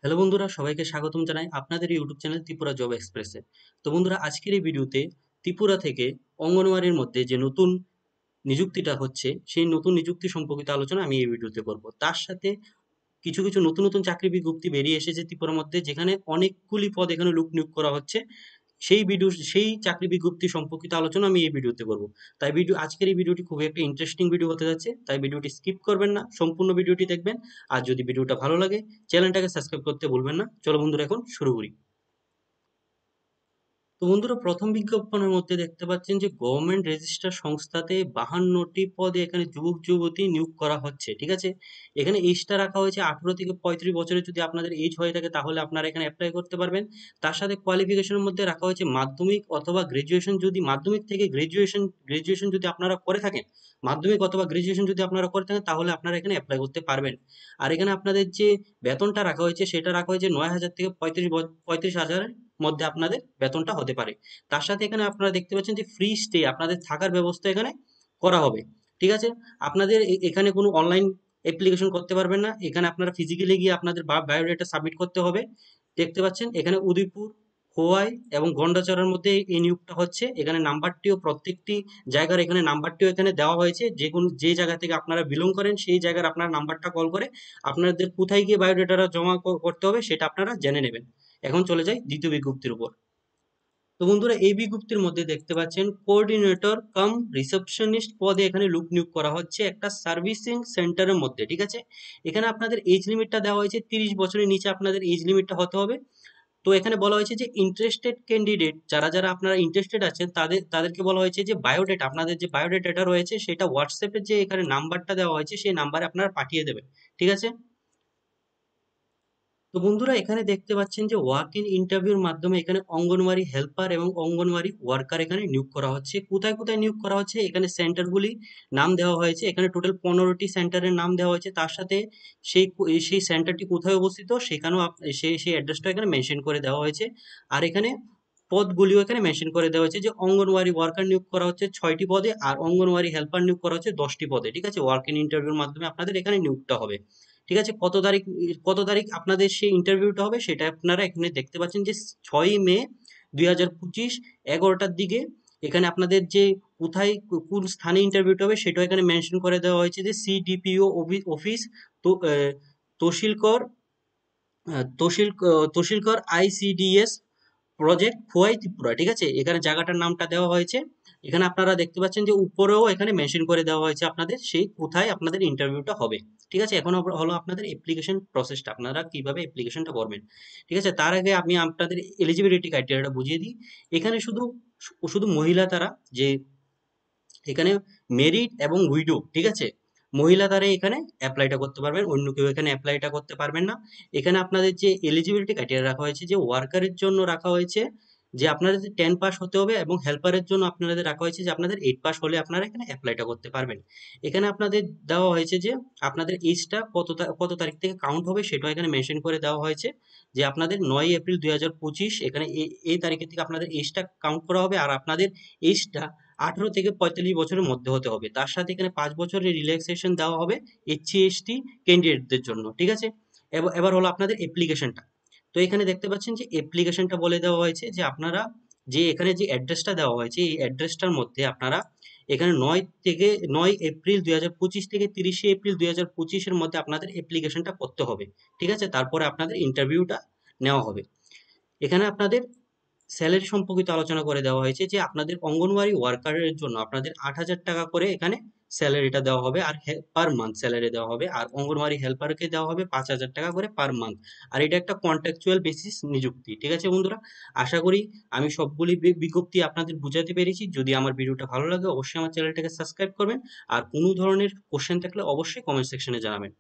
Hello বন্ধুরা, সবাইকে স্বাগতম জানাই আপনাদের ইউটিউব চ্যানেল ত্রিপুরা জব এক্সপ্রেসে। তো বন্ধুরা, আজকের এই ভিডিওতে ত্রিপুরা থেকে অঙ্গনওয়াড়ির মধ্যে যে নতুন নিযুক্তিটা হচ্ছে সেই নতুন নিযুক্তি সম্পর্কিত আলোচনা আমি এই ভিডিওতে করব। তার সাথে কিছু কিছু নতুন নতুন চাকরি বিজ্ঞপ্তি বেরিয়ে এসেছে ত্রিপুরার মধ্যে, যেখানে অনেকগুলি পদ এখানে লোক নিয়োগ করা হচ্ছে। সেই চাকরি বিজ্ঞপ্তি সম্পর্কিত আলোচনা আমি এই ভিডিওতে করব। তাই আজকের এই ভিডিওটি খুবই একটা ইন্টারেস্টিং ভিডিও হতে যাচ্ছে, তাই ভিডিওটি স্কিপ করবেন না, সম্পূর্ণ ভিডিওটি দেখবেন। আর যদি ভিডিওটা ভালো লাগে, চ্যানেলটাকে সাবস্ক্রাইব করতে ভুলবেন না। চলো বন্ধুরা, এখন শুরু করি। তো বন্ধুরা, প্রথম বিজ্ঞাপনের মধ্যে দেখতে পাচ্ছেন যে গভর্নমেন্ট রেজিস্টার সংস্থাতে 52টি পদে এখানে যুবক যুবতী নিয়োগ করা হচ্ছে। ঠিক আছে, এখানে এজটা রাখা হয়েছে 18 থেকে 35 বছরের। যদি আপনাদের এজ হয়ে থাকে তাহলে আপনারা এখানে অ্যাপ্লাই করতে পারবেন। তার সাথে কোয়ালিফিকেশনের মধ্যে রাখা হয়েছে মাধ্যমিক অথবা গ্রাজুয়েশন। যদি মাধ্যমিক থেকে গ্রাজুয়েশন যদি আপনারা করে থাকেন, মাধ্যমিক অথবা গ্রাজুয়েশন যদি আপনারা করে থাকেন তাহলে আপনারা এখানে অ্যাপ্লাই করতে পারবেন। আর এখানে আপনাদের যে বেতনটা রাখা হয়েছে সেটা রাখা হয়েছে 9,000 থেকে 35,000 মধ্যে আপনাদের বেতনটা হতে পারে। তার সাথে এখানে আপনারা দেখতে পাচ্ছেন যে ফ্রি স্টে, আপনাদের থাকার ব্যবস্থা এখানে করা হবে। ঠিক আছে, আপনাদের এখানে কোনো অনলাইন অ্যাপ্লিকেশন করতে পারবেন না, এখানে আপনারা ফিজিক্যালি গিয়ে আপনাদের বায়োডাটা সাবমিট করতে হবে। দেখতে পাচ্ছেন এখানে উদয়পুর, খোয়াই এবং গন্ডাচড়ার মধ্যে এই নিয়োগটা হচ্ছে। এখানে নাম্বারটিও প্রত্যেকটি জায়গার এখানে নাম্বারটিও এখানে দেওয়া হয়েছে। যে জায়গা থেকে আপনারা বিলং করেন সেই জায়গার আপনার নাম্বারটা কল করে আপনাদের কোথায় গিয়ে বায়োডাটাটা জমা করতে হবে সেটা আপনারা জেনে নেবেন। এখন চলে যাই দ্বিতীয় বিজ্ঞপ্তির উপর। তো বন্ধুরা, এই বিজ্ঞপ্তির মধ্যে দেখতে পাচ্ছেন কোঅর্ডিনেটর কাম রিসেপশনিস্ট পদে এখানে লোক নিয়োগ করা হচ্ছে একটা সার্ভিসিং সেন্টারের মধ্যে। ঠিক আছে, এখানে আপনাদের এজ লিমিটটা দেওয়া হয়েছে 30 বছরের নিচে আপনাদের এজ লিমিটটা হতে হবে। তো এখানে বলা হয়েছে যে ইন্টারেস্টেড ক্যান্ডিডেট, যারা যারা আপনারা ইন্টারেস্টেড আছেন তাদেরকে বলা হয়েছে যে বায়োডেটা, আপনাদের যে বায়োডেটাটা রয়েছে সেটা হোয়াটসঅ্যাপের যে এখানে নাম্বারটা দেওয়া হয়েছে সেই নাম্বারে আপনারা পাঠিয়ে দেবেন। ঠিক আছে, তো বন্ধুরা, এখানে দেখতে পাচ্ছেন যে ওয়াক ইন ইন্টারভিউর মাধ্যমে এখানে অঙ্গনওয়াড়ি হেল্পার এবং অঙ্গনওয়াড়ি ওয়ার্কার এখানে নিয়োগ করা হচ্ছে। কোথায় কোথায় নিয়োগ করা হচ্ছে, এখানে সেন্টারগুলি নাম দেওয়া হয়েছে। এখানে টোটাল 15টি সেন্টারের নাম দেওয়া হয়েছে। তার সাথে সেই সেন্টারটি কোথায় অবস্থিত সেখানেও সেই অ্যাড্রেসটা এখানে মেনশন করে দেওয়া হয়েছে। আর এখানে পদগুলিও এখানে মেনশন করে দেওয়া হয়েছে যে অঙ্গনওয়াড়ি ওয়ার্কার নিয়োগ করা হচ্ছে 6টি পদে আর অঙ্গনওয়াড়ি হেল্পার নিয়োগ করা হচ্ছে 10টি পদে। ঠিক আছে, ওয়ার্ক ইন ইন্টারভিউর মাধ্যমে আপনাদের এখানে নিয়োগটা হবে। ঠিক আছে, কত তারিখ আপনাদের সেই ইন্টারভিউটা হবে সেটা আপনারা এখানে দেখতে পাচ্ছেন যে 6ই মে 2025 11টার দিকে। এখানে আপনাদের যে কোথায় কোন স্থানে ইন্টারভিউটা হবে সেটাও এখানে মেনশন করে দেওয়া হয়েছে যে সিডিপিও অফিস, তো তহসিলকর তহসিলকর আইসিডিএস প্রজেক্ট খোয়াই ত্রিপুরা। ঠিক আছে, এখানে জায়গাটার নামটা দেওয়া হয়েছে। এখানে আপনারা দেখতে পাচ্ছেন যে উপরেও এখানে মেনশন করে দেওয়া হয়েছে আপনাদের সেই কোথায় আপনাদের ইন্টারভিউটা হবে। ঠিক আছে, এখন হলো আপনাদের অ্যাপ্লিকেশন প্রসেসটা, আপনারা কিভাবে অ্যাপ্লিকেশনটা করবেন। ঠিক আছে, তার আগে আমি আপনাদের এলিজিবিলিটি ক্রাইটেরিয়াটা বুঝিয়ে দিই। এখানে শুধু শুধু মহিলা তারা যে এখানে মেরিট এবং উইডো। ঠিক আছে, মহিলা দ্বারা এখানে অ্যাপ্লাইটা করতে পারবেন, অন্য কেউ এখানে অ্যাপ্লাইটা করতে পারবেন না। এখানে আপনাদের যে এলিজিবিলিটি ক্রাইটেরিয়া রাখা হয়েছে, যে ওয়ার্কারের জন্য রাখা হয়েছে যে আপনাদের 10 পাস হতে হবে এবং হেল্পারের জন্য আপনাদের রাখা হয়েছে যে আপনাদের 8 পাস হলে আপনারা এখানে অ্যাপ্লাইটা করতে পারবেন। এখানে আপনাদের দেওয়া হয়েছে যে আপনাদের এজটা কত তারিখ থেকে কাউন্ট হবে সেটাও এখানে মেনশন করে দেওয়া হয়েছে। যে আপনাদের 9 এপ্রিল 2025 এখানে এই তারিখের থেকে আপনাদের এজটা কাউন্ট করা হবে। আর আপনাদের এজটা 18 থেকে 45 বছরের মধ্যে হতে হবে। তার সাথে এখানে 5 বছরের রিল্যাক্সেশন দেওয়া হবে HC/ST ক্যান্ডিডেটদের জন্য। ঠিক আছে, এবার হলো আপনাদের অ্যাপ্লিকেশনটা। তো এখানে দেখতে পাচ্ছেন যে অ্যাপ্লিকেশনটা বলে দেওয়া হয়েছে যে আপনারা যে এখানে যে অ্যাড্রেসটা দেওয়া হয়েছে এই অ্যাড্রেসটার মধ্যে আপনারা এখানে 9 এপ্রিল 2025 থেকে 30 এপ্রিল 2025-এর মধ্যে আপনাদের অ্যাপ্লিকেশনটা করতে হবে। ঠিক আছে, তারপরে আপনাদের ইন্টারভিউটা নেওয়া হবে। এখানে আপনাদের স্যালারি সম্পর্কিত আলোচনা করে দেওয়া হয়েছে যে আপনাদের অঙ্গনওয়াড়ি ওয়ার্কারের জন্য আপনাদের 8,000 টাকা করে এখানে স্যালারিটা দেওয়া হবে, আর পার মান্থ স্যালারি দেওয়া হবে। আর অঙ্গনওয়াড়ি হেল্পারকে দেওয়া হবে 5,000 টাকা করে পার মান্থ। আর এটা একটা কন্ট্রাকচুয়াল বেসিস নিযুক্তি। ঠিক আছে বন্ধুরা, আশা করি আমি সবগুলি বিজ্ঞপ্তি আপনাদের বুঝাতে পেরেছি। যদি আমার ভিডিওটা ভালো লাগে অবশ্যই আমার চ্যানেলটাকে সাবস্ক্রাইব করবেন। আর কোনো ধরনের কোশ্চেন থাকলে অবশ্যই কমেন্ট সেকশনে জানাবেন।